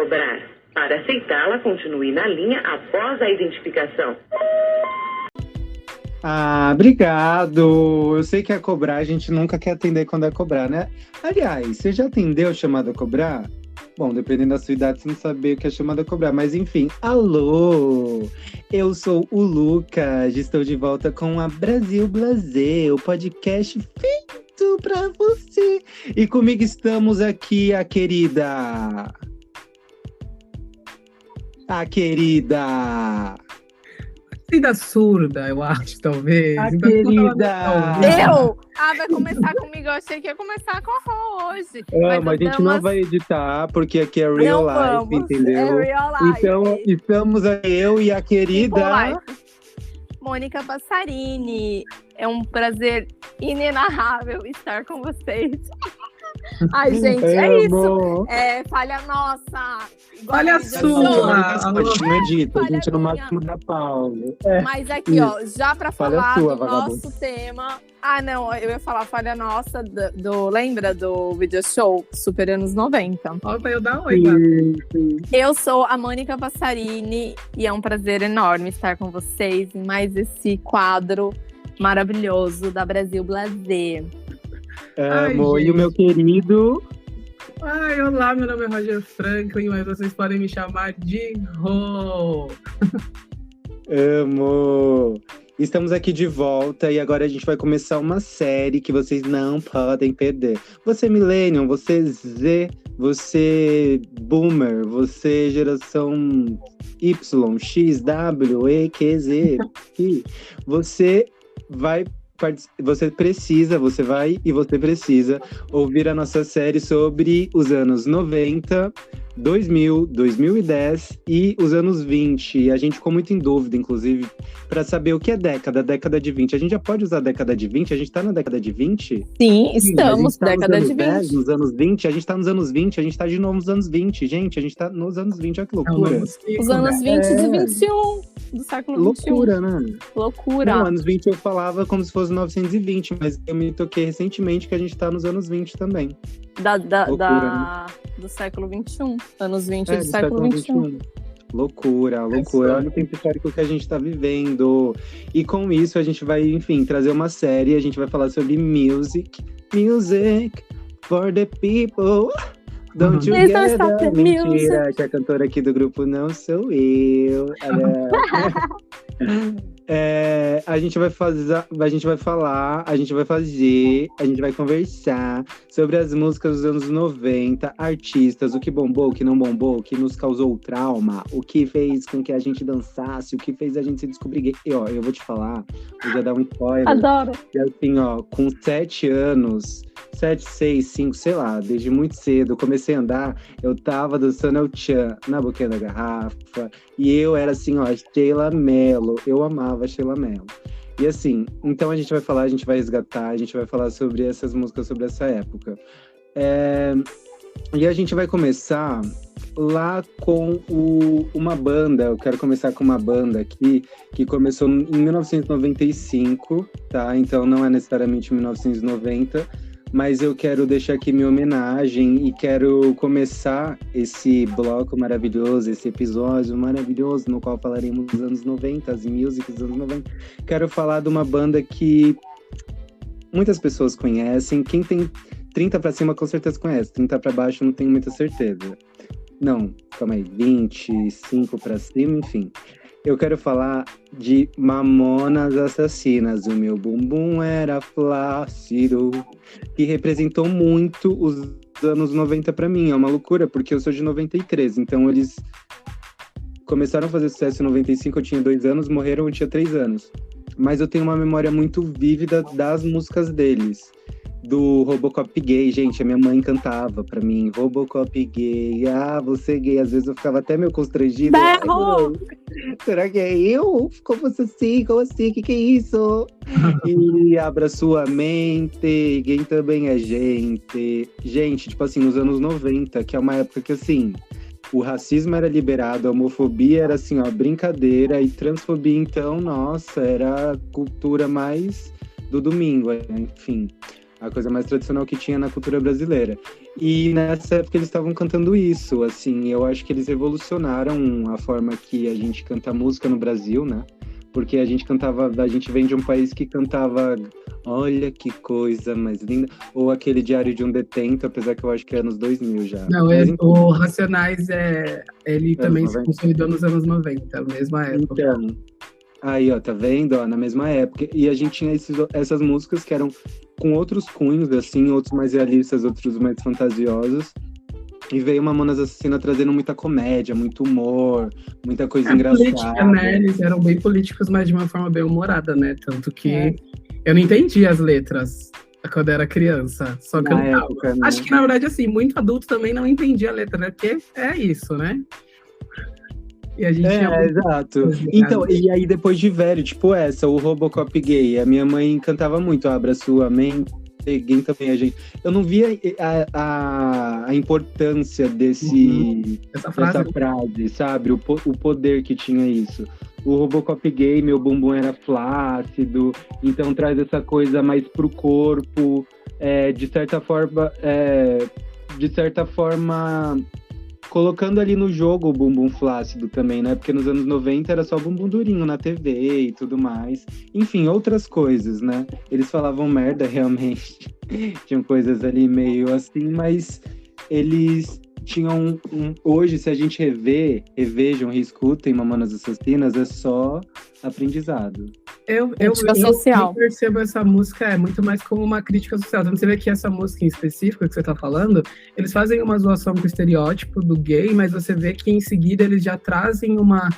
cobrar. Para aceitá-la, continue na linha após a identificação. Ah, obrigado. Eu sei que é cobrar, a gente nunca quer atender quando é cobrar, né? Aliás, você já atendeu chamada a cobrar? Bom, dependendo da sua idade, você não sabe o que é chamada a cobrar. Mas enfim, alô! Eu sou o Lucas, estou de volta com a Brasil Blasé, o podcast feito pra você. E comigo estamos aqui a querida... Querida surda, eu acho, talvez. A Então, querida! Eu? Vai começar comigo. Eu achei que ia começar com a Rô hoje. Mas a gente não vai editar, porque aqui é real Não life, vamos, entendeu? é real life. Então, estamos eu e a querida... Mônica Passarini. É um prazer inenarrável estar com vocês. Ai, gente, é isso. Falha nossa. Falha sua. Não edita, a gente no máximo da Paula. Mas aqui, ó, já pra falar sua, do vagabundo. nosso tema... não, eu ia falar falha nossa, lembra do video show Super Anos 90? Ó, pra eu dar um oi, cara. Eu sou a Mônica Passarini e é um prazer enorme estar com vocês em mais esse quadro maravilhoso da Brasil Blasé. Amo, e o meu querido... Ai, olá, meu nome é Roger Franklin, mas vocês podem me chamar de Rô. Amo! Estamos aqui de volta e agora a gente vai começar uma série que vocês não podem perder. Você millennial, você Z, você boomer, você geração Y, X, W, E, Q, Z, I. Você precisa ouvir a nossa série sobre os anos 90, 2000, 2010 e os anos 20. E a gente ficou muito em dúvida, inclusive, para saber o que é década de 20. A gente já pode usar década de 20? A gente tá na década de 20? Sim, estamos, tá década de 20. 10, nos anos 20, a gente tá nos anos 20, a gente tá de novo nos anos 20. Gente, a gente tá nos anos 20, olha que loucura. Os anos 20 de 21 do século loucura, 21. Né? Loucura. Não, anos 20 eu falava como se fosse 920, mas eu me toquei recentemente que a gente tá nos anos 20 também. Do século 21. Anos 20 do século 21. Loucura. Olha o tempo histórico que a gente tá vivendo. E com isso a gente vai, enfim, trazer uma série. A gente vai falar sobre music for the people. Don't you get that? Mentira, que a cantora aqui do grupo não sou eu. A gente vai conversar sobre as músicas dos anos 90, artistas, o que bombou, o que não bombou, o que nos causou trauma, o que fez com que a gente dançasse, o que fez a gente se descobrir gay. E ó, eu vou te falar, eu já dar um spoiler. Adoro. E assim, ó, com 7 anos, 7, 6, 5, sei lá, desde muito cedo, eu comecei a andar, eu tava dançando El Chan na boquinha da garrafa, e eu era assim, ó, Sheila Mello, eu amava Sheila Mello. E assim, então a gente vai resgatar, a gente vai falar sobre essas músicas, sobre essa época. E a gente vai começar lá com uma banda, eu quero começar com uma banda aqui, que começou em 1995, tá? Então não é necessariamente 1990, mas eu quero deixar aqui minha homenagem e quero começar esse bloco maravilhoso, esse episódio maravilhoso, no qual falaremos dos anos 90, as músicas dos anos 90. Quero falar de uma banda que muitas pessoas conhecem. Quem tem 30 pra cima com certeza conhece, 30 pra baixo não tenho muita certeza. Não, calma aí, 25 pra cima, enfim. Eu quero falar de Mamonas Assassinas. O meu bumbum era flácido, que representou muito os anos 90 pra mim. É uma loucura, porque eu sou de 93. Então eles começaram a fazer sucesso em 95, eu tinha 2 anos, morreram, eu tinha 3 anos. Mas eu tenho uma memória muito vívida das músicas deles. Do Robocop gay, gente, a minha mãe cantava pra mim, Robocop gay, você gay, às vezes eu ficava até meio constrangido. Berro! Será que é eu? Como assim? Que é isso? E abra sua mente, gay também é gente. Gente, tipo assim, nos anos 90, que é uma época que assim, o racismo era liberado, a homofobia era assim, ó, brincadeira, e transfobia, então, nossa, era a cultura mais do domingo, enfim. A coisa mais tradicional que tinha na cultura brasileira. E nessa época eles estavam cantando isso, assim, eu acho que eles revolucionaram a forma que a gente canta música no Brasil, né? Porque a gente vem de um país que cantava Olha que coisa mais linda, ou aquele Diário de um Detento, apesar que eu acho que é anos 2000 já. Não, Mas, o Racionais, ele também se 90. consolidou nos anos 90, mesma época. Então, aí, ó, tá vendo? Ó, na mesma época. E a gente tinha essas músicas que eram com outros cunhos, assim, outros mais realistas, outros mais fantasiosos. E veio Mamonas Assassina trazendo muita comédia, muito humor, muita coisa engraçada. Política, né? Eles eram bem políticos, mas de uma forma bem humorada, né? Tanto que eu não entendi as letras quando era criança, só cantava. Época, né? Acho que, na verdade, assim, muito adulto também não entendia a letra, né? Porque é isso, né? E a gente exato. Então, e aí depois de velho, tipo essa, o Robocop gay, a minha mãe cantava muito, Abra Sua Mente, gay também, a gente. Eu não via a importância dessa frase, sabe? O poder que tinha isso. O Robocop gay, meu bumbum era flácido, então traz essa coisa mais pro corpo, de certa forma, colocando ali no jogo o bumbum flácido também, né? Porque nos anos 90 era só bumbum durinho na TV e tudo mais. Enfim, outras coisas, né? Eles falavam merda, realmente. Tinham coisas ali meio assim, mas eles tinham hoje, se a gente revejam, reescutem Mamonas Assassinas, é só aprendizado. Eu percebo essa música muito mais como uma crítica social. Então você vê que essa música em específico que você tá falando, eles fazem uma zoação com o estereótipo do gay, mas você vê que em seguida eles já trazem uma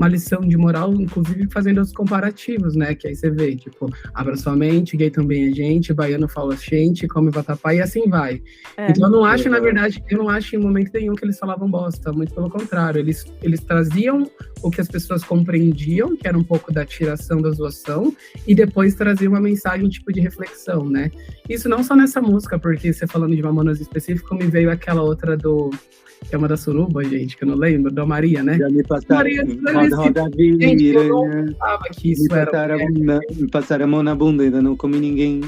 lição de moral, inclusive fazendo os comparativos, né? Que aí você vê, tipo, abra sua mente, gay também é gente, baiano fala gente, come vatapá e assim vai. Então eu não acho, na verdade, em momento nenhum que eles falavam bosta, muito pelo contrário, eles traziam o que as pessoas compreendiam, que era um pouco da tiração da zoação, e depois traziam uma mensagem tipo de reflexão, né? Isso não só nessa música, porque você falando de Mamonas específico, me veio aquela outra que é uma da Suruba, gente, que eu não lembro, da Maria, né? Já me passaram, roda gente, eu não pensava que isso me passaram a mão na bunda, ainda não comi ninguém.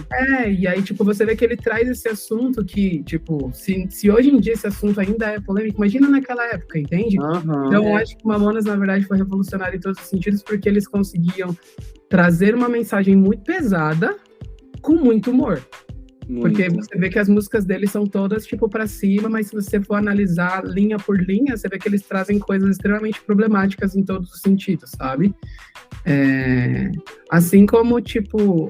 E aí, tipo, você vê que ele traz esse assunto que, tipo, se hoje em dia esse assunto ainda é polêmico, imagina naquela época, entende? Então, eu acho que o Mamonas, na verdade, foi revolucionário em todos os sentidos, porque eles conseguiam trazer uma mensagem muito pesada com muito humor. Porque você vê que as músicas deles são todas, tipo, pra cima, mas se você for analisar linha por linha, você vê que eles trazem coisas extremamente problemáticas em todos os sentidos, sabe? Assim como, tipo,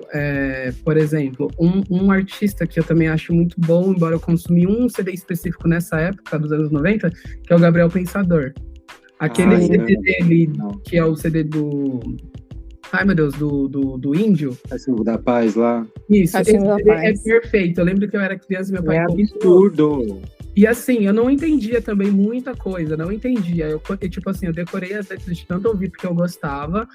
por exemplo, um artista que eu também acho muito bom, embora eu consumi um CD específico nessa época, dos anos 90, que é o Gabriel Pensador. Aquele CD dele, que é o CD do... Ai, meu Deus, do Índio. Cachimbo da Paz lá. Isso, esse é perfeito. Eu lembro que eu era criança e meu pai... É absurdo. E assim, eu não entendia também muita coisa, não entendia. Eu tipo assim, eu decorei as letras de tanto ouvir porque eu gostava.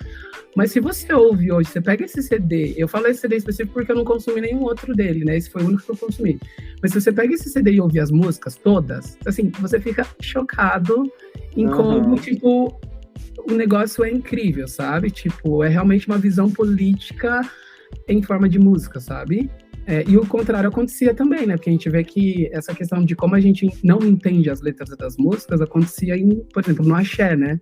Mas se você ouve hoje, você pega esse CD, eu falo esse CD específico porque eu não consumi nenhum outro dele, né? Esse foi o único que eu consumi. Mas se você pega esse CD e ouvir as músicas todas, assim, você fica chocado em como, tipo... O negócio é incrível, sabe? Tipo, é realmente uma visão política em forma de música, sabe? E o contrário acontecia também, né? Porque a gente vê que essa questão de como a gente não entende as letras das músicas acontecia, por exemplo, no axé, né?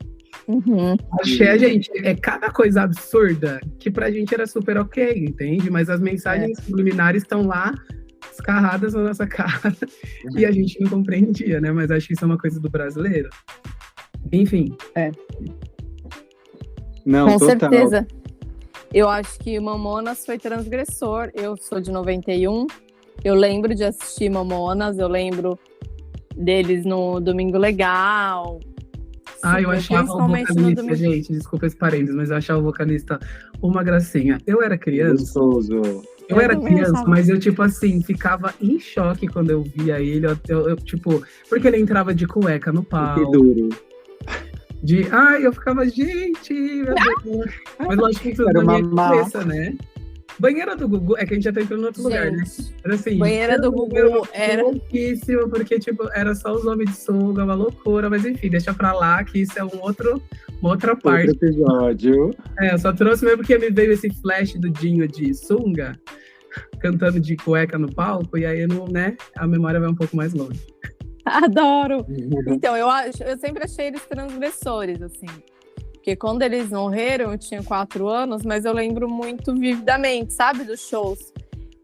Axé, gente, é cada coisa absurda que pra gente era super ok, entende? Mas as mensagens subliminares estão lá, escarradas na nossa cara, e a gente não compreendia, né? Mas acho que isso é uma coisa do brasileiro. Enfim. Não, com total. certeza. Eu acho que Mamonas foi transgressor. Eu sou de 91. Eu lembro de assistir Mamonas. Eu lembro deles no Domingo Legal. Eu achava o vocalista, gente, desculpa esse parênteses, mas eu achava o vocalista uma gracinha. Eu era criança. Eu era criança, mas eu, tipo assim, ficava em choque quando eu via ele. Eu tipo, porque ele entrava de cueca no palco. Que duro. Eu ficava, gente, meu Deus. Mas lógico que tudo na minha cabeça, né? Banheira do Gugu, é que a gente já tá entrando em outro lugar, né? Era assim, Banheira do Gugu era louquíssimo, porque, tipo, era só os homens de sunga, uma loucura, mas enfim, deixa pra lá, que isso é uma outra parte. Outro episódio. Eu só trouxe mesmo porque me veio esse flash do Dinho de sunga. cantando de cueca no palco, e aí não, né, a memória vai um pouco mais longe. Adoro! Então, eu sempre achei eles transgressores, assim. Porque quando eles morreram, eu tinha 4 anos, mas eu lembro muito vividamente, sabe, dos shows.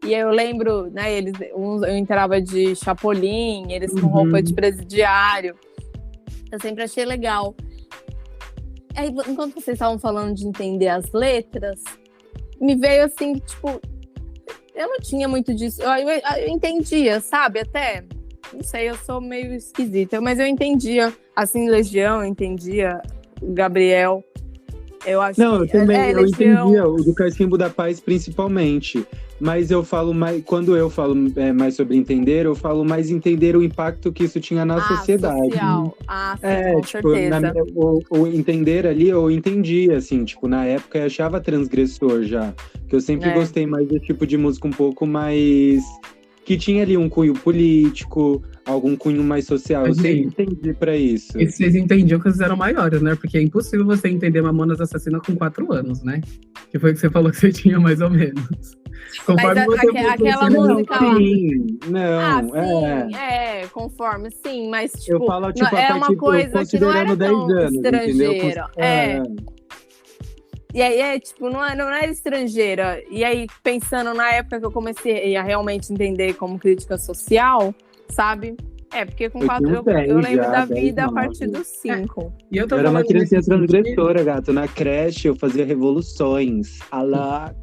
E eu lembro, né, eu entrava de Chapolin, eles com roupa de presidiário. Eu sempre achei legal. Aí, enquanto vocês estavam falando de entender as letras, me veio assim, tipo, eu não tinha muito disso. Eu entendia, sabe, até... Não sei, eu sou meio esquisita, mas eu entendia, assim, Legião, eu entendia o Gabriel. Eu acho Não, eu também, eu Legião... entendia o do Cachimbo da Paz principalmente. Mas eu falo mais, quando eu falo mais sobre entender, eu falo mais entender o impacto que isso tinha na sociedade. Social. Sim, com certeza. O entender ali, eu entendia, assim, tipo, na época eu achava transgressor já. Que eu sempre gostei mais desse tipo de música um pouco mais... que tinha ali um cunho político, algum cunho mais social. Eu sempre entendi pra isso. E vocês entendiam que vocês eram maiores, né? Porque é impossível você entender Mamonas Assassina com 4 anos, né? Que foi o que você falou que você tinha, mais ou menos. Conforme mas aquela música lá. Não, conforme, sim, mas tipo, eu falo, tipo, é uma coisa que não era tão estrangeira. E aí, tipo, não era estrangeira. E aí, pensando na época que eu comecei a realmente entender como crítica social, sabe? Porque com 4 eu lembro da vida a partir dos 5. E eu era uma criança transgressora, gato. Na creche eu fazia revoluções. Alá.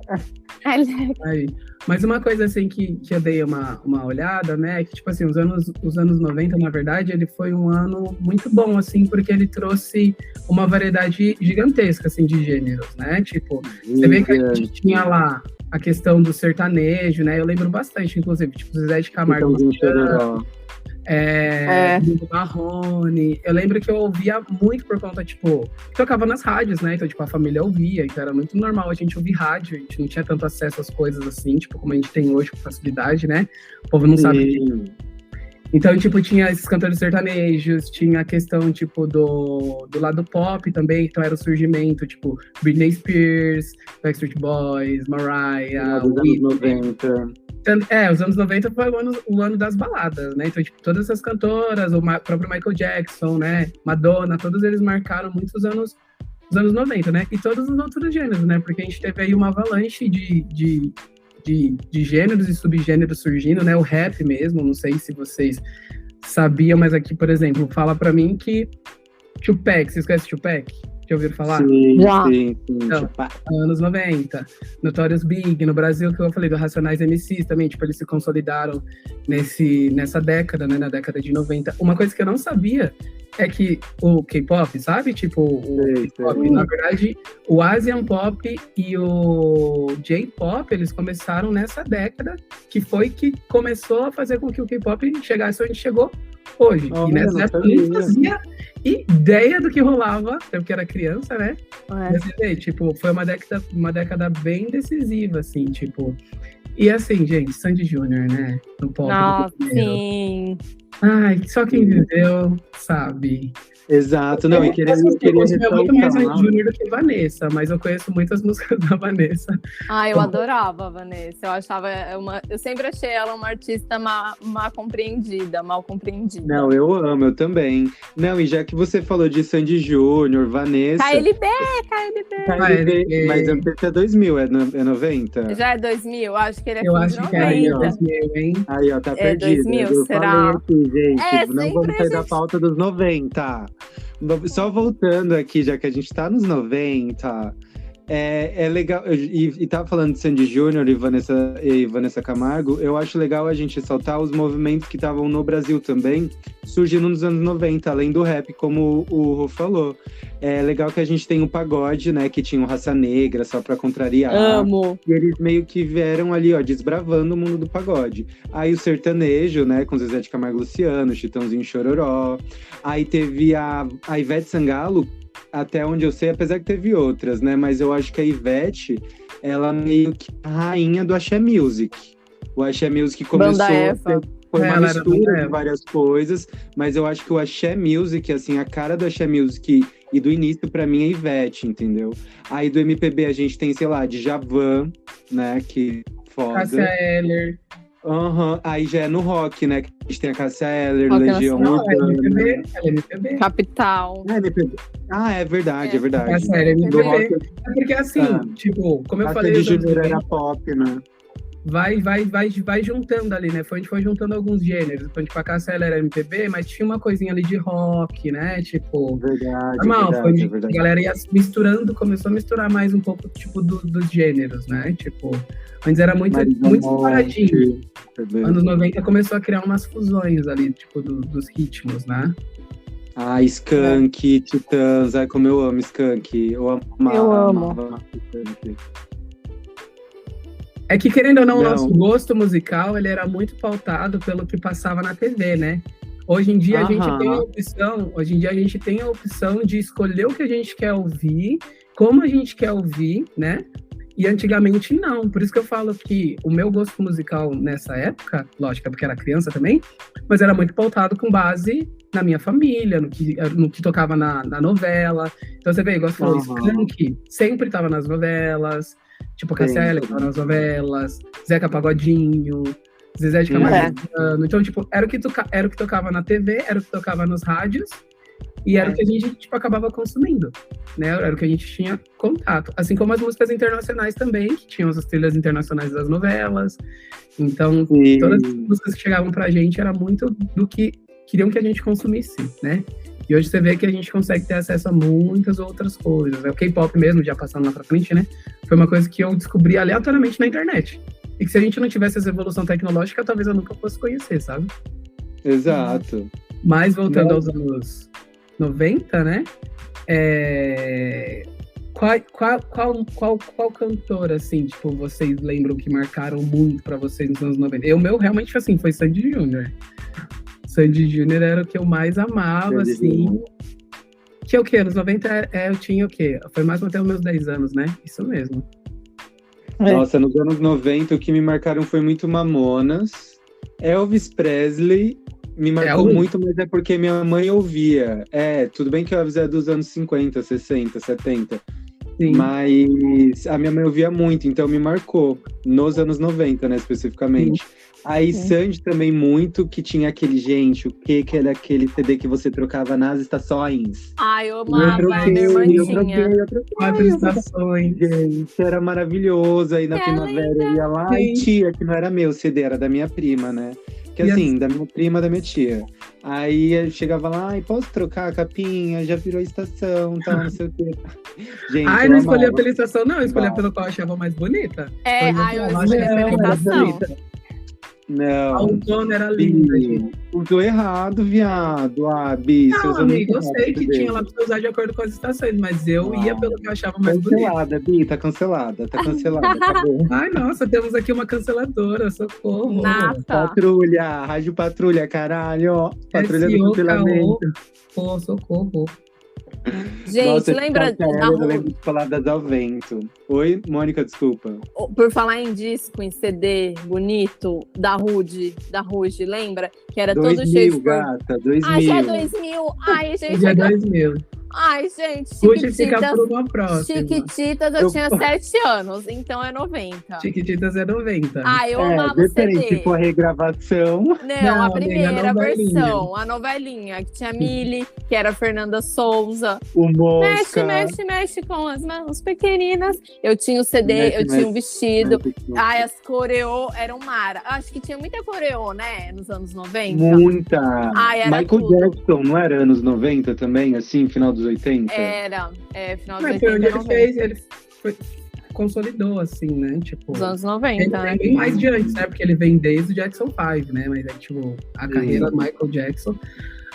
Aí. Mas uma coisa assim que eu dei uma olhada, né? Que tipo assim, os anos 90, na verdade, ele foi um ano muito bom, assim, porque ele trouxe uma variedade gigantesca, assim, de gêneros, né? Tipo, você vê que a gente tinha lá a questão do sertanejo, né? Eu lembro bastante, inclusive, tipo, Zezé de Camargo, Marrone. Eu lembro que eu ouvia muito por conta, tipo, tocava nas rádios, né? Então, tipo, a família ouvia, então era muito normal a gente ouvir rádio, a gente não tinha tanto acesso às coisas assim, tipo, como a gente tem hoje com facilidade, né? O povo não sabe disso. Então, tipo, tinha esses cantores sertanejos, tinha a questão, tipo, do lado pop também, então era o surgimento, tipo, Britney Spears, Backstreet Boys, Mariah, Whitney. 90. Os anos 90 foi o ano das baladas, né? Então, tipo, todas essas cantoras, o próprio Michael Jackson, né? Madonna, todos eles marcaram muito os anos 90, né? E todos os outros gêneros, né? Porque a gente teve aí uma avalanche de gêneros e subgêneros surgindo, né? O rap mesmo, não sei se vocês sabiam, mas aqui, por exemplo, fala pra mim que Tupac, vocês conhecem Tupac? Já ouviram falar? Sim. Então, anos 90, Notorious Big, no Brasil, que eu falei do Racionais MCs também, tipo, eles se consolidaram nessa década, né, na década de 90. Uma coisa que eu não sabia é que o K-pop, sabe? Tipo, o K-pop, na verdade, o Asian Pop e o J-pop, eles começaram nessa década, que foi que começou a fazer com que o K-pop chegasse onde chegou hoje. E nessa época eu nem fazia ideia do que rolava, até porque era criança, né? Mas, tipo, foi uma década bem decisiva, assim, tipo... E assim, gente, Sandy Júnior, né? No pop. Nossa, sim! Ai, só quem viveu sabe. Exato, não, eu queria ressaltar. Muito mais Sandy Júnior do que Vanessa, mas eu conheço muitas músicas da Vanessa. Eu adorava a Vanessa, eu sempre achei ela uma artista mal compreendida. Não, eu amo, eu também. Não, e já que você falou de Sandy Júnior, Vanessa... KLB. Mas não sei se é 2000, é 90? Já é 2000, acho que ele é eu acho que é 2000, hein? Aí, ó, tá perdido. 2000, eu será? Aqui, gente, não vamos sair da pauta dos 90. Só voltando aqui, já que a gente tá nos 90, é legal, e tava falando de Sandy Júnior e Vanessa Camargo, eu acho legal a gente ressaltar os movimentos que estavam no Brasil também, surgindo nos anos 90, além do rap, como o Rô falou. É legal que a gente tem o pagode, né, que tinha o Raça Negra, só pra contrariar. Amo! E eles meio que vieram ali, ó, desbravando o mundo do pagode. Aí o sertanejo, né, com Zezé de Camargo e Luciano, Chitãozinho e Chororó. Aí teve a Ivete Sangalo, até onde eu sei, apesar que teve outras, né, mas eu acho que a Ivete, ela meio que a rainha do Axé Music. O Axé Music começou... Foi uma mistura de várias coisas, mas eu acho que o Axé Music, assim, a cara do Axé Music E do início, pra mim, é Ivete, entendeu? Aí do MPB a gente tem, sei lá, Djavan, né? Que foda. Cássia Eller. Aí já é no rock, né? Que a gente tem a Cássia Eller, Rock Legião Não, é Urbana. MPB. É MPB. Capital. É MPB. Ah, é verdade, é verdade. Cássia Eller é Do MPB. rock, É porque assim, tipo, como eu Cássia falei, de os anos Janeiro 90, era pop, né? vai juntando ali, né? A gente foi juntando alguns gêneros. Então, tipo, a Cássia Eller era MPB, mas tinha uma coisinha ali de rock, né? Tipo, Verdade, normal, verdade, foi, verdade. a galera ia misturando, começou a misturar mais um pouco, tipo, dos gêneros, né? Tipo, antes era muito separadinho. Anos 90 começou a criar umas fusões ali, tipo, dos ritmos, né? Ah, Skank, Titãs, ai como eu amo Skank. Eu amo. amava Skank. É que, querendo ou não, o Não. nosso gosto musical, ele era muito pautado pelo que passava na TV, né? Hoje em dia a gente tem a opção de escolher o que a gente quer ouvir, como a gente quer ouvir, né? E antigamente não. Por isso que eu falo que o meu gosto musical nessa época, lógico, porque era criança também, mas era muito pautado com base na minha família, no que tocava na novela. Então você vê, igual você falou, Skank sempre tava nas novelas, tipo Cássia Eller tava nas novelas, Zeca Pagodinho, Zezé de Camargo. Então, tipo, era o que tocava na TV, era o que tocava nos rádios, e era o que a gente, tipo, acabava consumindo, né? Era o que a gente tinha contato. Assim como as músicas internacionais também, que tinham as trilhas internacionais das novelas. Então, todas as músicas que chegavam pra gente era muito do que queriam que a gente consumisse, né? E hoje você vê que a gente consegue ter acesso a muitas outras coisas. O K-pop mesmo, já passando lá pra frente, né? Foi uma coisa que eu descobri aleatoriamente na internet. E que se a gente não tivesse essa evolução tecnológica, talvez eu nunca fosse conhecer, sabe? Exato. Mas voltando aos anos 90, né? Qual cantor, assim, tipo, vocês lembram que marcaram muito pra vocês nos anos 90? O meu, realmente, assim, foi Sandy Júnior. Sandy Júnior era o que eu mais amava, assim. Que é o quê? Nos 90 eu tinha o quê? Foi mais até os meus 10 anos, né? Isso mesmo. Nossa, nos anos 90 o que me marcaram foi muito Mamonas. Elvis Presley me marcou muito, mas é porque minha mãe ouvia. Tudo bem que o Elvis é dos anos 50, 60, 70. Sim. Mas a minha mãe ouvia muito, então me marcou. Nos anos 90, né, especificamente. Sim. Aí Sandy também muito, que tinha aquele, gente, o que era aquele CD que você trocava nas estações? Ai, eu amava, minha irmã tinha. Eu troquei. Estações. Gente, era maravilhoso. Aí na primavera eu ia lá, e tia, que não era meu CD, era da minha prima, né? Que assim, da minha prima, da minha tia. Aí eu chegava lá, posso trocar a capinha? Já virou estação, tal, não sei o quê. Gente, não escolhia pela estação, não. Eu escolhia pela qual eu achava mais bonita. Eu escolhia pela estação. Não. A outono era linda, gente. Usou errado, viado. Bi, não, amigo, eu sei que tinha lá pra você usar de acordo com as estações, mas eu ia pelo que eu achava mais bonito. Cancelada, Bi, tá cancelada, acabou. Ai, nossa, temos aqui uma canceladora, socorro. Nata. Patrulha, Rádio Patrulha, caralho. Patrulha do cancelamento. Pô, socorro. Gente, nossa, lembra da Rude? Eu lembro de Palavras ao Vento. Oi, Mônica, desculpa. Por falar em disco, em CD bonito, da Rude, lembra? Que era 2000, todo cheio de... gata, 2000. Ai, já é 2000. Ai, gente. Já é 2000. Ai, gente, Chiquititas eu tinha 7 anos, então é 90. Chiquititas é 90. Ah, eu amava o CD. Tipo a regravação. Não, a primeira versão, a novelinha, que tinha Milly, que era a Fernanda Souza. O Mosca. Mexe com as mãos pequeninas. Eu tinha o CD, eu tinha um vestido. Ai, as coreô eram mara. Acho que tinha muita coreô, né, nos anos 90. Muita. Ai, era Michael tudo. Jackson, não era anos 90 também, assim, final dos 80? Era, final dos 80. Foi onde ele fez, ele consolidou, assim, né? Tipo, os anos 90, ele né? Bem mais de antes, né? Porque ele vem desde o Jackson 5, né? Mas é tipo, a carreira do Michael Jackson.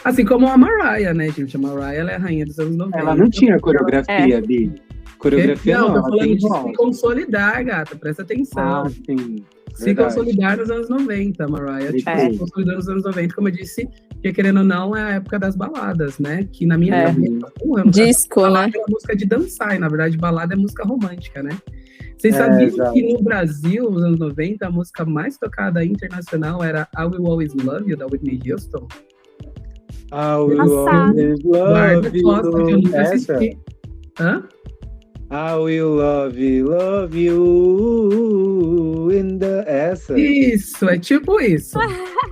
Assim como a Mariah, né, gente? A Mariah, ela é a rainha dos anos 90. Ela não tinha coreografia, Bi. Coreografia não, tô falando de se consolidar, gata. Presta atenção. Sim. Se consolidar nos anos 90, Mariah. Se consolidou nos anos 90, como eu disse, que querendo ou não, é a época das baladas, né? Que na minha época, disco, né? É uma música de dançar, e na verdade, balada é música romântica, né? Vocês sabiam que no Brasil, nos anos 90, a música mais tocada internacional era I Will Always Love You, da Whitney Houston? I will Passado. always Guarda love foto que eu you. nunca Essa? assisti. Hã? I will love you essa? Isso, é tipo isso.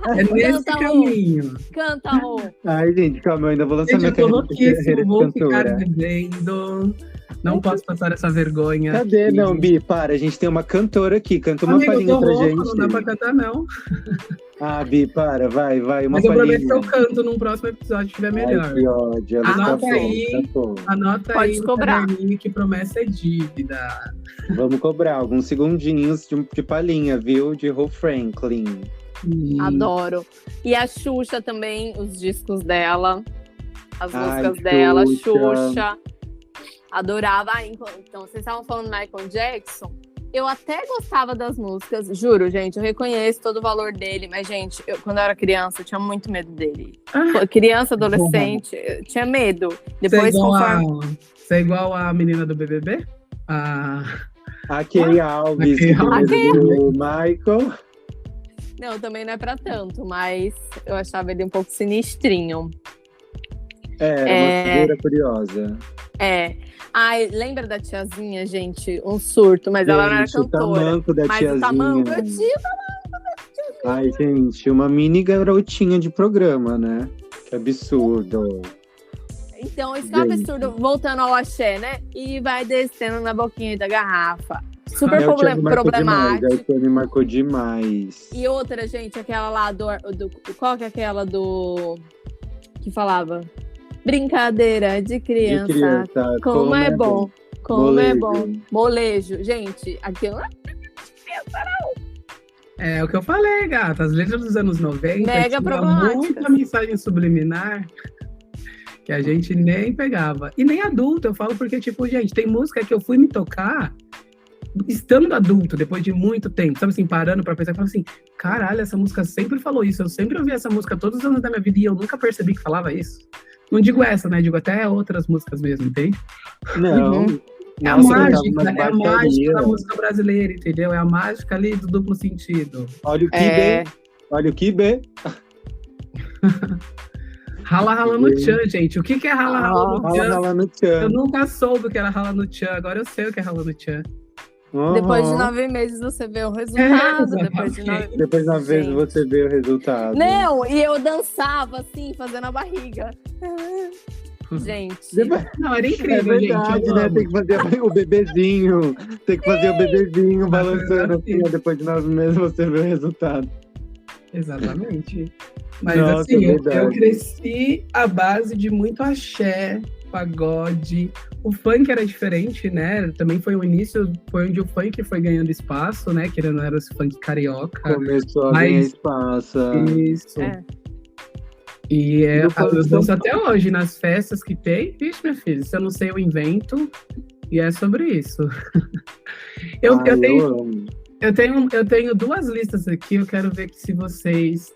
É nesse Canta, Rô. caminho. Canta, Rô. Ai, gente, calma, eu ainda vou lançar Gente, minha eu tô carreira de louquíssimo, vou ficar cantora. bebendo. Não posso passar essa vergonha. Cadê? aqui. Não, Bi, para, a gente tem uma cantora aqui, canta uma Amigo, eu palhinha tô pra rouca, gente. não dá pra cantar, não. Ah, Bi, para, vai, uma Mas eu prometo palhinha. que eu canto num próximo episódio, que tiver melhor. Ai, que ódio, ela Anota tá aí. bom. Anota Pode aí no cobrar. caderninho que promessa é dívida. Vamos cobrar alguns segundinhos de palhinha, viu? De Rô Franklin. Adoro. E a Xuxa também, os discos dela, as Ai, músicas dela, Xuxa. Xuxa. Adorava. Então, vocês estavam falando do Michael Jackson. Eu até gostava das músicas, juro, gente, eu reconheço todo o valor dele, mas, gente, quando eu era criança, eu tinha muito medo dele. Criança, adolescente, eu tinha medo. Depois, conforme. Você é igual a menina do BBB? A Kay Alves, Kay que tem Alves. medo do Michael. Não, também não é pra tanto, mas eu achava ele um pouco sinistrinho. Era uma figura curiosa. É. Ai, lembra da tiazinha, gente? Um surto, mas ela não era Gente, o cantora. tamanco da Mas tiazinha. o tamanco, eu tinha. Ai, gente, uma mini garotinha de programa, né? Que absurdo. Então, isso que é um Gente. absurdo. Voltando ao axé, né? E vai descendo na boquinha da garrafa. Super O Thiago marcou problemático. demais, a me marcou demais. E outra, gente, aquela lá do. Qual que é aquela do. Que falava? Brincadeira de criança. De criança, Como é bom. Como Molejo. é bom. Molejo. Gente, aquilo não é É o que eu falei, gata. As letras dos anos 90 Mega tinha problemáticas. muita mensagem subliminar que a gente nem pegava. E nem adulto, eu falo porque, tipo, gente, tem música que eu fui me tocar estando adulto, depois de muito tempo, sabe assim, parando pra pensar, e falando assim, caralho, essa música sempre falou isso, eu sempre ouvi essa música todos os anos da minha vida e eu nunca percebi que falava isso. Não digo essa, né? Digo até outras músicas mesmo, entende? Não. É a Nossa, mágica, cantava é a umas mágica da baterias. música brasileira, entendeu? É a mágica ali do duplo sentido. Olha o É. Kibe. Olha o Kibe. Rala no tchan, gente. O que é rala no Rala, tchan? rala no Eu tchan. nunca soube o que era rala no tchan, agora eu sei o que é rala no tchan. Depois de Uhum. 9 meses você vê o resultado. Depois de 9 Depois de uma vez Gente. você vê o resultado. Não, e eu dançava assim, fazendo a barriga. Gente. Não, era É incrível, verdade, gente. Eu né? amo. Tem que fazer o bebezinho. Tem que fazer o bebezinho balançando assim. Ó, depois de 9 meses você vê o resultado. Exatamente. Mas Nossa, assim, é eu verdade. cresci à base de muito axé, pagode. O funk era diferente, né? Também foi o início, foi onde o funk foi ganhando espaço, né? Que não era esse funk carioca. Começou a Mas- ganhar espaço. Isso. É. E E o funk eu danço até hoje nas festas que tem. Vixe, minha filha, se eu não sei, eu invento. E é sobre isso. Eu amo. tenho duas listas aqui, eu quero ver se vocês.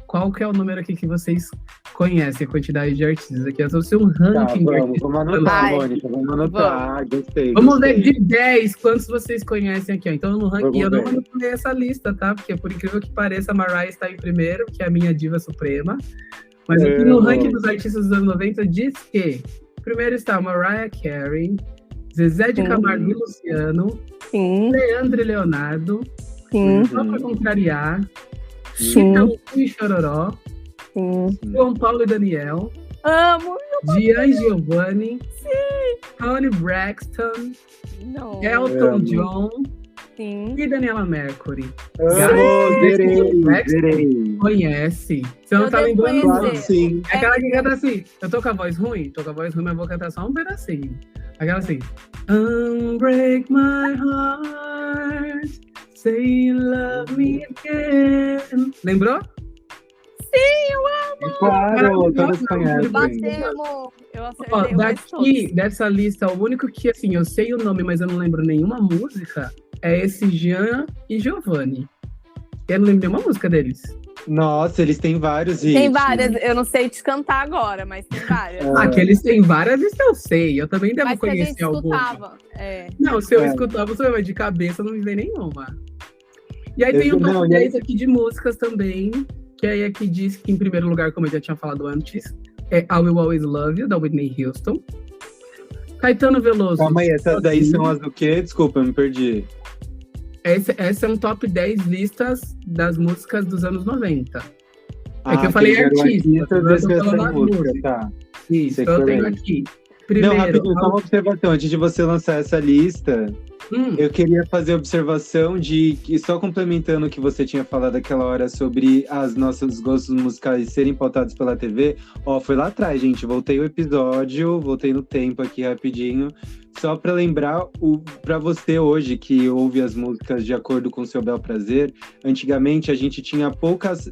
Qual que é o número aqui que vocês conhecem, a quantidade de artistas aqui? Eu trouxe um Tá, ranking de artistas. vamos anotar, Vai. Mônica. Vamos anotar. Gostei. Vamos ver gostei. de 10 quantos vocês conhecem aqui, ó. Então, no ranking, Vamos eu não ver. manipulei essa lista, tá? Porque, por incrível que pareça, a Mariah está em primeiro, que é a minha diva suprema. Mas aqui no ranking dos artistas dos anos 90 diz que primeiro está Mariah Carey, Zezé de Sim. Camargo e Luciano, Sim, Leandro e Leonardo, sim, Só Pra Contrariar, sim, Chitãozinho e Chororó, sim. João Paulo e Daniel, Amo. Gian Giovanni, Toni Braxton, Não. Elton Amo. John Sim. e Daniela Mercury. Amo, Sim. zerei. Conhece? Você não Eu tá devo lembrando? Claro conhecer. que sim. É aquela que canta assim, eu tô com a voz ruim? Tô com a voz ruim, mas eu vou cantar só um pedacinho. Aquela assim, Unbreak my heart, say you love me again. Lembrou? Claro, todos conhecem. Batemos. Eu Ó, acertei mais todos. daqui, dessa lista, o único que, assim, eu sei o nome, mas eu não lembro nenhuma música, é esse Gian e Giovanni. Eu não lembro nenhuma música deles. Nossa, eles têm vários hits. Tem várias, eu não sei te cantar agora, mas tem várias. É. Ah, que eles têm várias, isso eu sei. Eu também devo Mas que a gente conhecer alguma. escutava. É. Não, se eu É. escutar, você vai de cabeça, não me vem nenhuma. E aí Eu- tem o não, top e aí- 10 aqui de músicas também, que aí aqui diz que em primeiro lugar, como eu já tinha falado antes, é I Will Always Love You, da Whitney Houston. Caetano Veloso. Calma aí, essas daí são as do quê? Desculpa, me perdi. Essa é um top 10 listas das músicas dos anos 90. É que eu Ah, falei quem era o artista, artista eu tô dessa falando as música, músicas. tá. Isso, Sei então eu que eu tenho lembro. aqui. Não, Primeiro, rapidinho, só uma observação. Antes de você lançar essa lista, eu queria fazer a observação de que, só complementando o que você tinha falado aquela hora sobre os nossos gostos musicais serem pautados pela TV, foi lá atrás, gente. Voltei o episódio, voltei no tempo aqui rapidinho, só para lembrar para você hoje que ouve as músicas de acordo com o seu bel prazer. Antigamente a gente tinha poucas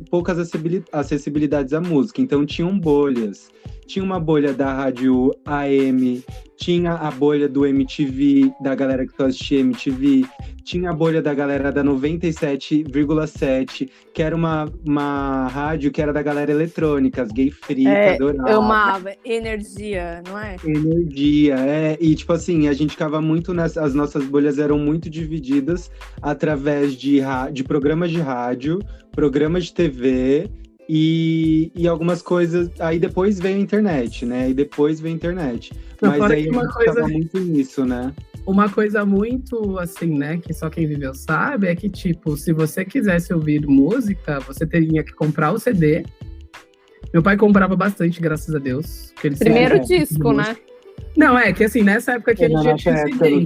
acessibilidades à música, então tinham bolhas. Tinha uma bolha da rádio AM, tinha a bolha do MTV, da galera que só assistia MTV, tinha a bolha da galera da 97,7, que era uma rádio que era da galera eletrônica, as gay free, adorava. Eu amava Energia, não é? Energia, e tipo assim, a gente ficava muito as nossas bolhas eram muito divididas através de programas de rádio, programas de TV, e algumas coisas. Aí depois veio a internet, né? Mas aí a gente tava muito nisso, né? Uma coisa muito assim, né? Que só quem viveu sabe, é que, tipo, se você quisesse ouvir música, você teria que comprar o CD. Meu pai comprava bastante, graças a Deus. Primeiro disco, né? Não, é que assim, nessa época que a gente já tinha CD,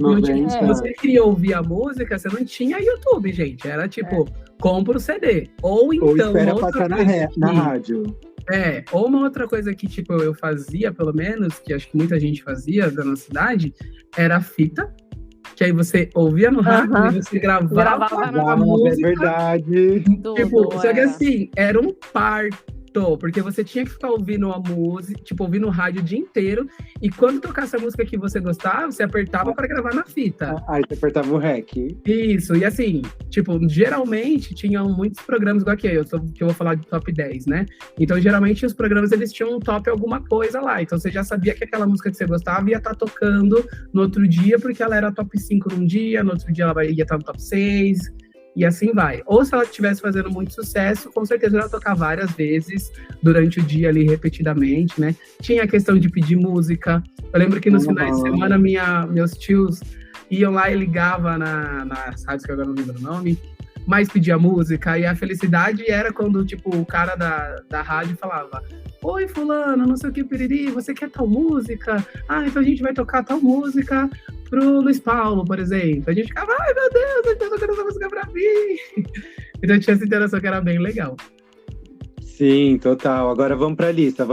se você queria ouvir a música, você não tinha YouTube, gente. Era tipo, compra o CD. Ou então. Ou espera passar na rádio. Ou uma outra coisa que, tipo, eu fazia, pelo menos, que acho que muita gente fazia da nossa cidade, era a fita. Que aí você ouvia no rádio e você gravava a música. É verdade. Tipo, só que assim, era um parto. Porque você tinha que ficar ouvindo a música, tipo, ouvindo o rádio o dia inteiro, e quando tocasse a música que você gostava, você apertava para gravar na fita. Aí você apertava o REC. Isso, e assim, tipo, geralmente tinham muitos programas igual aqui, que eu vou falar de top 10, né? Então, geralmente, os programas, eles tinham um top alguma coisa lá, então você já sabia que aquela música que você gostava ia estar tocando no outro dia, porque ela era top 5 num dia, no outro dia ela ia estar no top 6, e assim vai. Ou se ela estivesse fazendo muito sucesso, com certeza ela ia tocar várias vezes durante o dia ali, repetidamente, né? Tinha a questão de pedir música. Eu lembro que nos finais de semana, meus tios iam lá e ligavam nas rádios, que agora não lembro o nome, mas pedia música. E a felicidade era quando, tipo, o cara da rádio falava: oi, fulano, não sei o que, piriri, você quer tal música? Ah, então a gente vai tocar tal música pro Luiz Paulo, por exemplo. A gente ficava, ai meu Deus, ele tá tocando essa música pra mim. Então tinha essa interação que era bem legal. Sim, total. Agora vamos pra lista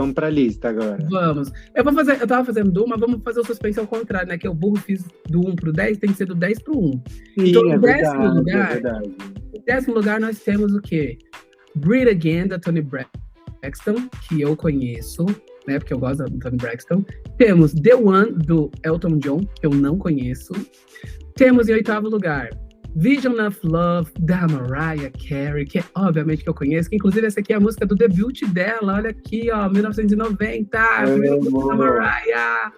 agora. Vamos. Eu tava fazendo do 1, mas vamos fazer o suspense ao contrário, né? Que eu burro fiz do 1 pro 10, tem que ser do 10 pro 1. Sim, então, é verdade. Em 10º lugar, nós temos o quê? Breathe Again, da Toni Braxton, que eu conheço, né? Porque eu gosto da Toni Braxton. Temos The One, do Elton John, que eu não conheço. Temos em 8º lugar Vision of Love, da Mariah Carey, que obviamente que eu conheço, que inclusive essa aqui é a música do debut dela, olha aqui, ó, 1990, primeira música da Mariah.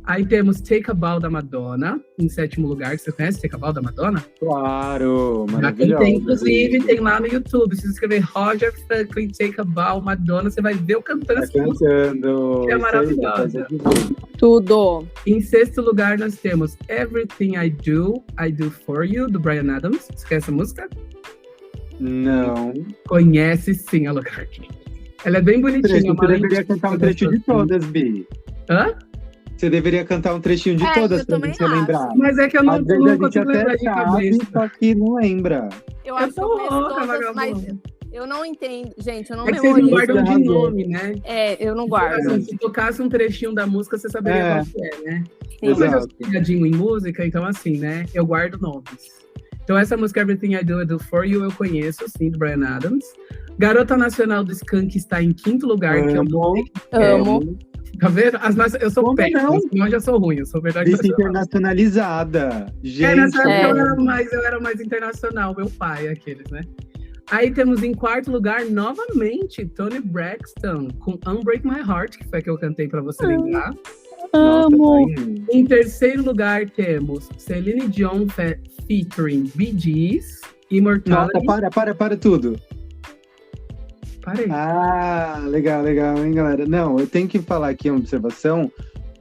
Aí temos Take a Bow, da Madonna, em 7º lugar. Você conhece Take a Bow, da Madonna? Claro, maravilhoso. Inclusive, tem lá no YouTube. Se você escrever Roger Franklin, Take a Bow, Madonna, você vai ver eu cantando essa música. Que é maravilhosa. Tudo. Em 6º lugar, nós temos Everything I Do For You, do Bryan Adams. Você conhece essa música? Não. Conhece sim, a lugar. Ela é bem bonitinha. Você deveria cantar um trecho de todas, Bi. Hã? Você deveria cantar um trechinho de todas pra você lembrar. Mas é que eu não consigo lembrar de cabeça. Só que não lembra. Eu acho que eu conheço todas, mas eu não entendo. Gente, eu não memorizo. Vocês não guardam de nome, né? Eu não guardo. Se tocasse um trechinho da música, você saberia qual que é, né? Sim. Mas eu sou ligadinho em música, então assim, né? Eu guardo nomes. Então essa música Everything I Do For You eu conheço, sim, do Bryan Adams. Garota Nacional do Skank está em 5º lugar, que eu amo. Tá vendo? Eu sou péssima, eu já sou ruim, eu sou verdade. Internacionalizada. Gente. Nessa época eu era mais internacional, meu pai, aqueles, né? Aí temos em 4º lugar, novamente, Toni Braxton, com Unbreak My Heart, que foi a que eu cantei pra você lembrar. Amo! Em 3º lugar, temos Celine Dion featuring Bee Gees, Immortality. Nossa, para tudo. Parei. Ah, legal, hein, galera? Não, eu tenho que falar aqui uma observação.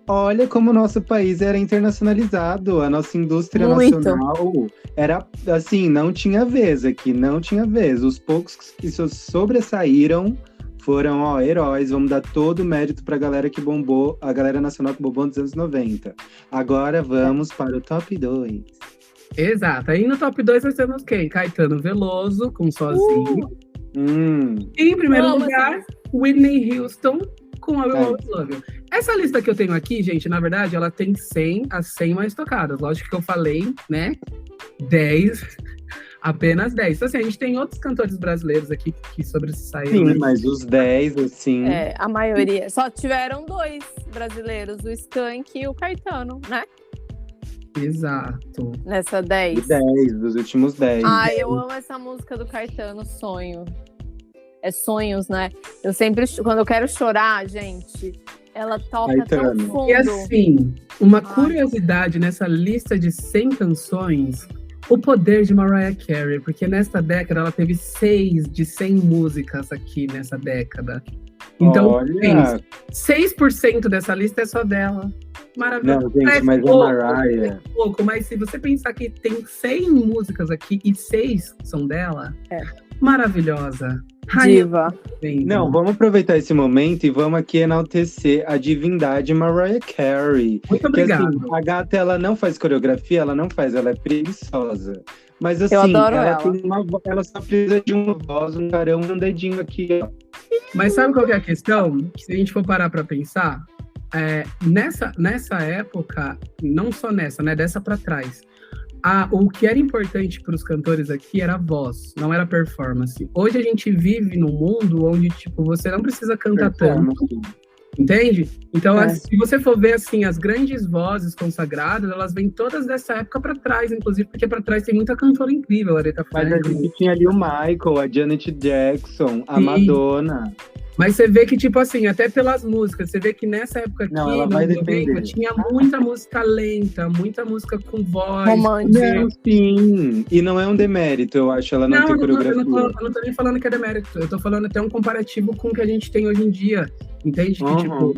Olha como o nosso país era internacionalizado, a nossa indústria Muito. nacional era assim, não tinha vez aqui, não tinha vez. Os poucos que sobressaíram foram, ó, heróis. Vamos dar todo o mérito pra galera que bombou, a galera nacional que bombou nos anos 90. Agora vamos para o top 2. Exato. Aí no top 2 nós temos quem? Caetano Veloso, com Sozinho. E em primeiro Amo lugar, essa Whitney Houston, com I Will Always Love You. Essa lista que eu tenho aqui, gente, na verdade, ela tem 100 as 100 mais tocadas. Lógico que eu falei, né? 10, apenas 10. Então, assim, a gente tem outros cantores brasileiros aqui que sobressaíram. Sim, Né? mas os 10, assim. É, a maioria. Só tiveram 2 brasileiros, o Skank e o Caetano, né? Exato. Nessa 10. 10, dos últimos 10. Ai, eu amo essa música do Caetano, Sonho. É Sonhos, né? Eu sempre, quando eu quero chorar, gente, ela toca Caetano. tão fundo. E assim, uma curiosidade nessa lista de 100 canções, o poder de Mariah Carey, porque nesta década ela teve 6 de 100 músicas aqui nessa década. Então, olha, 6% dessa lista é só dela. Maravilhoso. não, gente, mas pouco, a Mariah... é pouco, mas se você pensar que tem 100 músicas aqui e 6 são dela, maravilhosa. Diva. Não, vamos aproveitar esse momento e vamos aqui enaltecer a divindade Mariah Carey. Muito obrigado. Porque, assim, a gata, ela não faz coreografia, ela é preguiçosa. Mas assim, Eu adoro ela ela. tem ela só precisa de uma voz, um carão e um dedinho aqui, ó. Mas sabe qual que é a questão? Que se a gente for parar pra pensar, nessa época, não só nessa, né, dessa pra trás, o que era importante para os cantores aqui era a voz, não era a performance. Hoje a gente vive num mundo onde, tipo, você não precisa cantar tanto, entende? Então, se você for ver, assim, as grandes vozes consagradas, elas vêm todas dessa época para trás, inclusive, porque para trás tem muita cantora incrível, a Aretha Mas a Franklin. gente tinha ali o Michael, a Janet Jackson, a Sim. Madonna. Mas você vê que, tipo assim, até pelas músicas, você vê que nessa época aqui, Não, ela nos vai 90, defender. tinha muita música lenta, muita música com voz. Romântica. Não, sim. E não é um demérito, eu acho, ela não ter coreografia. Eu não tô nem falando que é demérito. Eu tô falando até um comparativo com o que a gente tem hoje em dia. Entende? Que, tipo,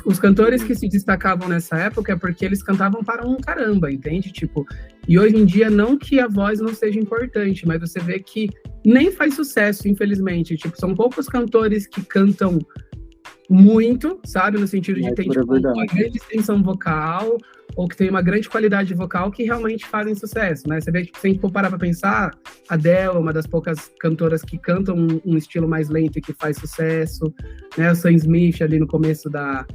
os cantores que se destacavam nessa época é porque eles cantavam para um caramba, entende? Tipo, e hoje em dia, não que a voz não seja importante, mas você vê que nem faz sucesso, infelizmente. Tipo, são poucos cantores que cantam muito, sabe? No sentido de ter tipo, uma grande extensão vocal ou que tem uma grande qualidade vocal que realmente fazem sucesso, né? Você vê que se a gente for parar pra pensar, a Adele é uma das poucas cantoras que cantam um estilo mais lento e que faz sucesso, né? O Sam Smith ali no começo da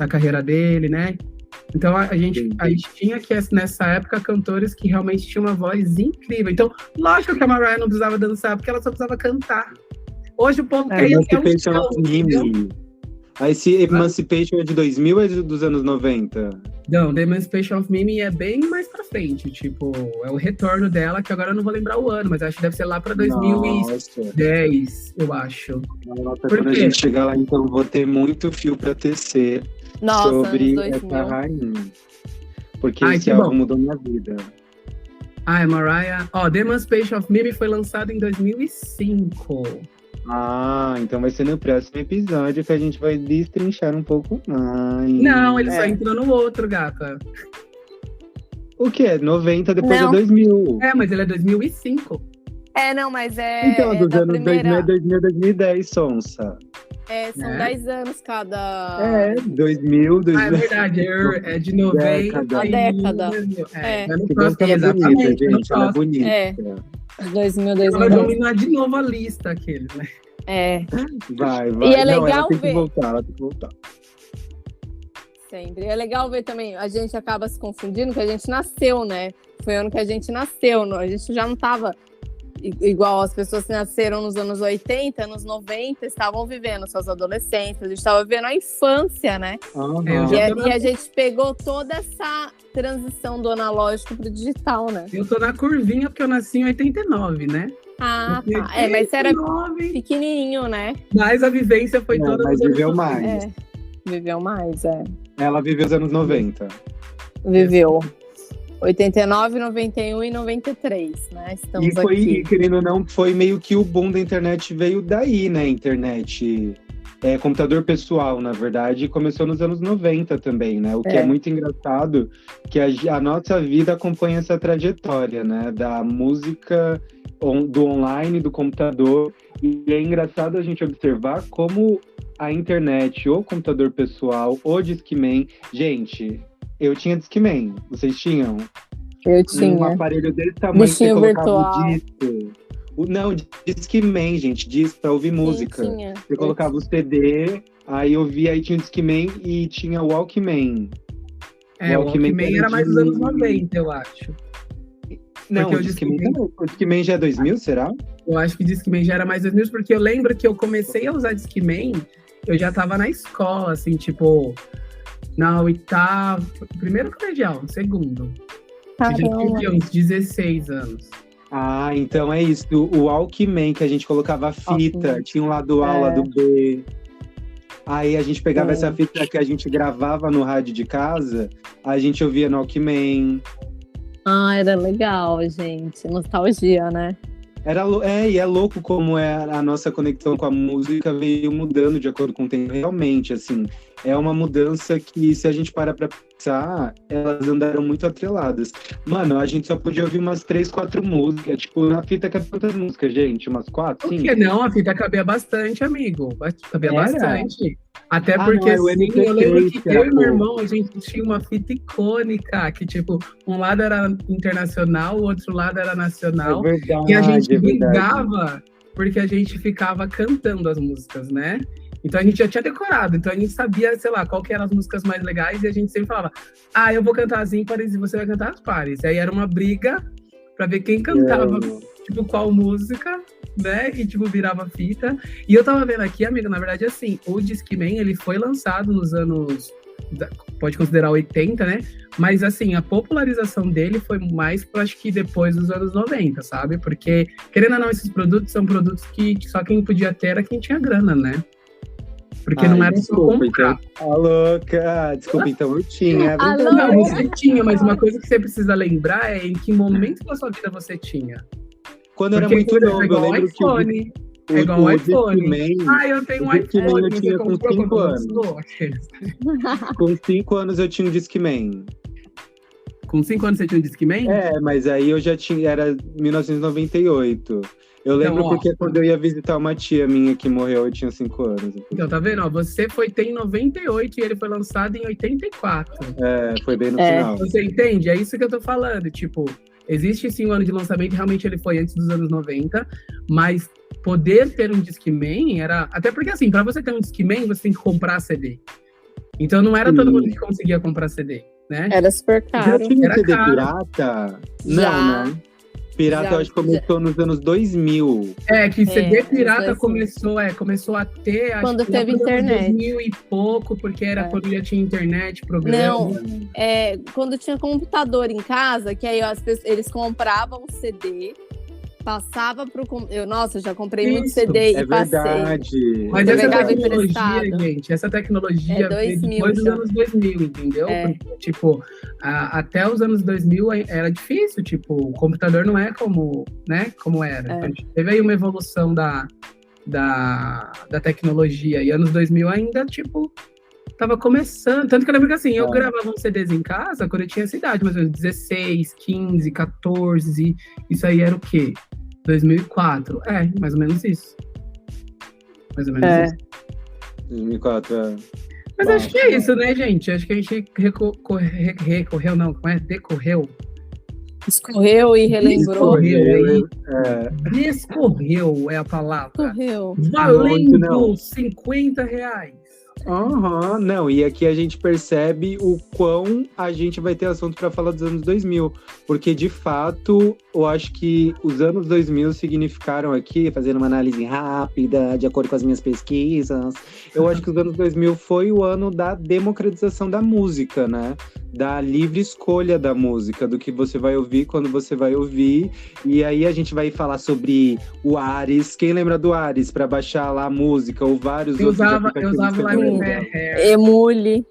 carreira dele, né? Então a gente tinha que, nessa época, cantores que realmente tinham uma voz incrível. Então, lógico que a Mariah não precisava dançar, porque ela só precisava cantar. Hoje o povo quer ir até um show. Esse Emancipation é de 2000 ou é dos anos 90? Não, The Emancipation of Mimi é bem mais pra frente. Tipo, é o retorno dela, que agora eu não vou lembrar o ano, mas acho que deve ser lá pra 2010, eu acho. Nossa, quando a gente chegar lá, então, vou ter muito fio pra tecer sobre essa rainha. Porque esse álbum mudou minha vida. É Mariah. The Emancipation of Mimi foi lançado em 2005. Então vai ser no próximo episódio que a gente vai destrinchar um pouco mais. Não, ele só entrou no outro, gata. O quê? 90 depois de 2000. Mas ele é 2005. Não, mas é. Então, dos anos primeira... 2000, 2010, Sonsa. São 10 anos cada. 2000. É verdade, é de 90. A década. Que dança bonita, gente. Ela é bonita. 2000, ela vai dominar de novo a lista, aquele, né? Vai. E é legal ela tem ver. Ela tem que voltar. Sempre. É legal ver também, a gente acaba se confundindo, que a gente nasceu, né? Foi o ano que a gente nasceu, a gente já não tava igual as pessoas que nasceram nos anos 80, anos 90, estavam vivendo suas adolescências, a gente estava vivendo a infância, né? E a gente pegou toda essa transição do analógico pro digital, né? Eu tô na curvinha porque eu nasci em 89, né? Tá. Mas você era pequenininho, né? Mas a vivência foi toda... Mas viveu mais. Viveu mais, Ela viveu os anos 90. Viveu. 89, 91 e 93, né? Estamos E foi, aqui. querendo ou não, foi meio que o boom da internet veio daí, né? Internet. Computador pessoal, na verdade, começou nos anos 90 também, né? O que é muito engraçado, que a nossa vida acompanha essa trajetória, né? Da música, do online, do computador. E é engraçado a gente observar como a internet, o computador pessoal, o Discman... Gente, eu tinha Discman, vocês tinham? Eu tinha. Um aparelho desse tamanho que você Bichinho colocava virtual. o disco. Não, Discman, gente, disco pra ouvir música. Tinha. Você colocava o CD, aí ouvia, aí tinha o Discman e tinha o Walkman. O Walkman era mais dos anos 90, eu acho. Não, o Discman já é 2000, será? Eu acho que Discman já era mais 2000, porque eu lembro que eu comecei a usar Discman, eu já tava na escola, assim, tipo, na oitava, primeiro colegial, segundo. Eu já tinha uns 16 anos. Ah, então é isso. O Walkman, que a gente colocava fita, tinha um lado A, lado B. Aí a gente pegava essa fita que a gente gravava no rádio de casa, a gente ouvia no Walkman. Ah, era legal, gente. Nostalgia, né? E é louco como a nossa conexão com a música veio mudando de acordo com o tempo. Realmente, assim, é uma mudança que, se a gente parar pra pensar, elas andaram muito atreladas. Mano, a gente só podia ouvir umas 3, 4 músicas. Tipo, na fita cabia quantas músicas, gente? Umas 4, 5? Por que não? A fita cabia bastante, amigo. Cabia bastante. Até Ah, porque, não, assim, MP3, eu lembro que eu e meu pô. irmão, a gente tinha uma fita icônica, que, tipo, um lado era internacional, o outro lado era nacional. É verdade, E a gente é verdade. brigava porque a gente ficava cantando as músicas, né? Então a gente já tinha decorado, então a gente sabia, sei lá, qual que eram as músicas mais legais, e a gente sempre falava, eu vou cantar as ímpares e você vai cantar as pares. E aí era uma briga pra ver quem cantava, tipo, qual música, né? E, tipo, virava fita. E eu tava vendo aqui, amigo, na verdade, assim, o Discman, ele foi lançado nos anos, pode considerar 80, né? Mas, assim, a popularização dele foi mais, acho que depois dos anos 90, sabe? Porque, querendo ou não, esses produtos são produtos que só quem podia ter era quem tinha grana, né? Porque não era só comprar. Então, louca! Desculpa, então eu tinha. Não, você tinha, mas uma coisa que você precisa lembrar é em que momento da sua vida você tinha. Quando era muito novo, eu lembro iPhone. que É igual o iPhone. Discman, Eu tenho um o Discman iPhone. eu tinha com 5 anos. anos. Com 5 anos eu tinha um Discman. Com 5 anos você tinha um Discman? Mas aí eu já tinha, era 1998. Eu lembro porque quando eu ia visitar uma tia minha que morreu, eu tinha 5 anos. Então, tá vendo? Você tem em 98 e ele foi lançado em 84. Foi bem no final. Você entende? É isso que eu tô falando. Tipo, existe sim um ano de lançamento, realmente ele foi antes dos anos 90, mas poder ter um Discman era... Até porque, assim, pra você ter um Discman, você tem que comprar CD. Então não era todo mundo que conseguia comprar CD, né? Era super caro. Já tinha Era CD caro. pirata? Já. Não. Pirata, eu acho que começou nos anos 2000. Que CD pirata assim. começou a ter... Acho Quando que teve nos anos internet. 2000 e pouco, porque era quando já tinha internet, programa. Não, quando tinha computador em casa, que aí eles compravam o CD, passava pro... eu já comprei muito Isso, CD e Verdade. passei. Mas Eu essa pegava tecnologia, emprestado. gente, essa tecnologia É 2000 veio depois dos já. anos 2000, entendeu? Porque, tipo, até os anos 2000 era difícil, tipo, o computador não é como era. Então, teve aí uma evolução da tecnologia, e anos 2000 ainda, tipo, tava começando. Tanto que eu lembro que, assim, eu gravava uns CDs em casa quando eu tinha essa idade, mais ou menos 16, 15, 14, isso aí era o quê? 2004. Mais ou menos isso. Mais ou menos isso. 2004, Mas acho que é isso, né, gente? Acho que a gente recorreu, não, como é? Decorreu. Escorreu e relembrou. Descorreu é a palavra. Escorreu. Valendo R$50. Não, e aqui a gente percebe o quão a gente vai ter assunto para falar dos anos 2000, porque de fato, eu acho que os anos 2000 significaram aqui, fazendo uma análise rápida, de acordo com as minhas pesquisas, eu acho que os anos 2000 foi o ano da democratização da música, né? Da livre escolha da música, do que você vai ouvir quando você vai ouvir, e aí a gente vai falar sobre o Ares. Quem lembra do Ares para baixar lá a música, ou vários outros aplicativos? Eu usava o Emule.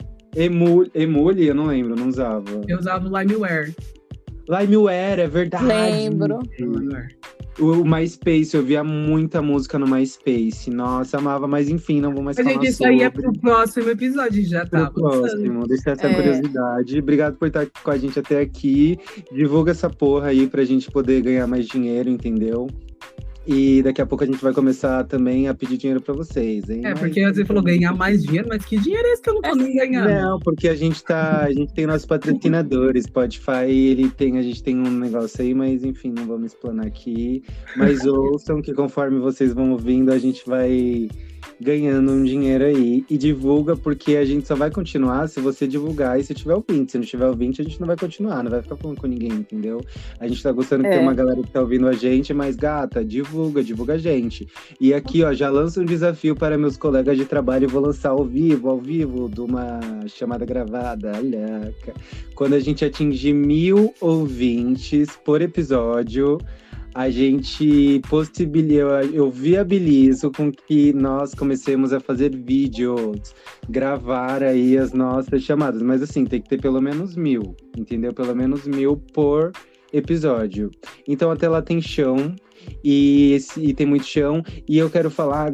Emule, eu não lembro, não usava. Eu usava o Limeware. Limeware, é verdade. Lembro. O MySpace, eu via muita música no MySpace. Nossa, amava, mas enfim, não vou mais Mas, falar gente, isso sobre. aí é pro próximo episódio, já tá. Pro próximo, deixa essa É. curiosidade. Obrigado por estar com a gente até aqui. Divulga essa porra aí pra gente poder ganhar mais dinheiro, entendeu? E daqui a pouco a gente vai começar também a pedir dinheiro pra vocês, hein? É, Mas- porque você falou ganhar mais dinheiro, mas que dinheiro é esse que eu não tô nem ganhando? Não, porque a gente tem nossos patrocinadores, Spotify, a gente tem um negócio aí, mas enfim, não vamos explanar aqui. Mas ouçam que conforme vocês vão ouvindo, a gente vai ganhando um dinheiro aí. E divulga, porque a gente só vai continuar se você divulgar e se tiver ouvinte. Se não tiver ouvinte, a gente não vai continuar, não vai ficar falando com ninguém, entendeu? A gente tá gostando que tem uma galera que tá ouvindo a gente, mas gata, divulga a gente. E aqui, ó, já lanço um desafio para meus colegas de trabalho, eu vou lançar ao vivo, de uma chamada gravada, olha. Quando a gente atingir 1000 ouvintes por episódio, a gente eu viabilizo com que nós comecemos a fazer vídeos, gravar aí as nossas chamadas. Mas assim, tem que ter pelo menos 1000, entendeu? Pelo menos 1000 por episódio. Então até lá tem chão. E tem muito chão. E eu quero falar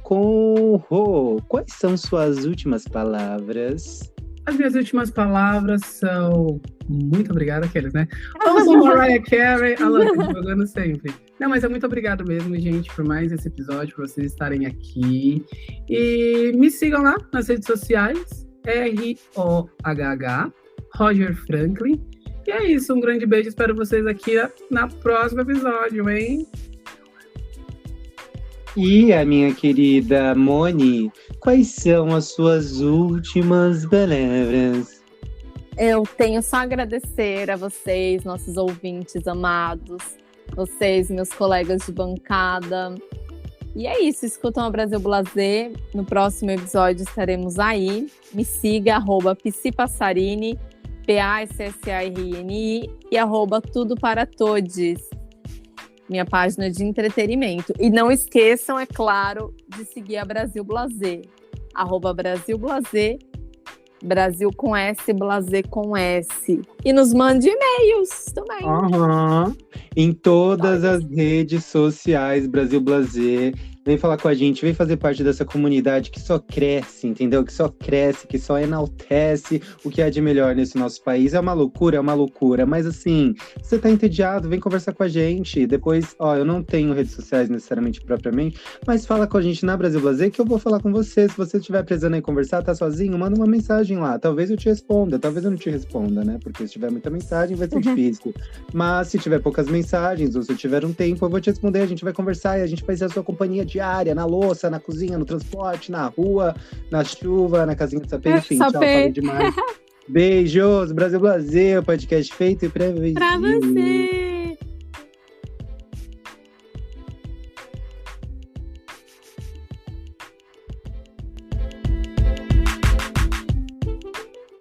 com Rô. Quais são suas últimas palavras? As minhas últimas palavras são muito obrigado, aqueles, né? Eu sou Mariah Carey, jogando sempre. Não, mas é muito obrigado mesmo, gente, por mais esse episódio, por vocês estarem aqui. E me sigam lá nas redes sociais, ROHH, Roger Franklin. E é isso, um grande beijo, espero vocês aqui na próximo episódio, hein? E a minha querida Moni, quais são as suas últimas palavras? Eu tenho só a agradecer a vocês, nossos ouvintes amados, vocês, meus colegas de bancada. E é isso, escutam a Brasil Blasé. No próximo episódio estaremos aí. Me siga, @psipassarini, PASSARINI e @tudo para todes, minha página de entretenimento. E não esqueçam, é claro, de seguir a Brasil Blasé, @Brasil Blasé, Brasil com S, Blasé com S. E nos mande e-mails também. Em todas as redes sociais, Brasil Blasé. Vem falar com a gente, vem fazer parte dessa comunidade que só cresce, entendeu? Que só cresce, que só enaltece o que há de melhor nesse nosso país. É uma loucura, mas assim, você tá entediado, vem conversar com a gente. Depois, ó, eu não tenho redes sociais necessariamente propriamente, mas fala com a gente na Brasil Blasé que eu vou falar com você. Se você estiver precisando aí conversar, tá sozinho, manda uma mensagem lá. Talvez eu te responda, talvez eu não te responda, né? Porque se tiver muita mensagem vai ser difícil. Mas se tiver poucas mensagens, ou se eu tiver um tempo, eu vou te responder, a gente vai conversar e a gente vai ser a sua companhia diária, na louça, na cozinha, no transporte, na rua, na chuva, na casinha de sapê, enfim, tchau, falei demais. Beijos, Brasil Blasé, o podcast feito e pra Pra você!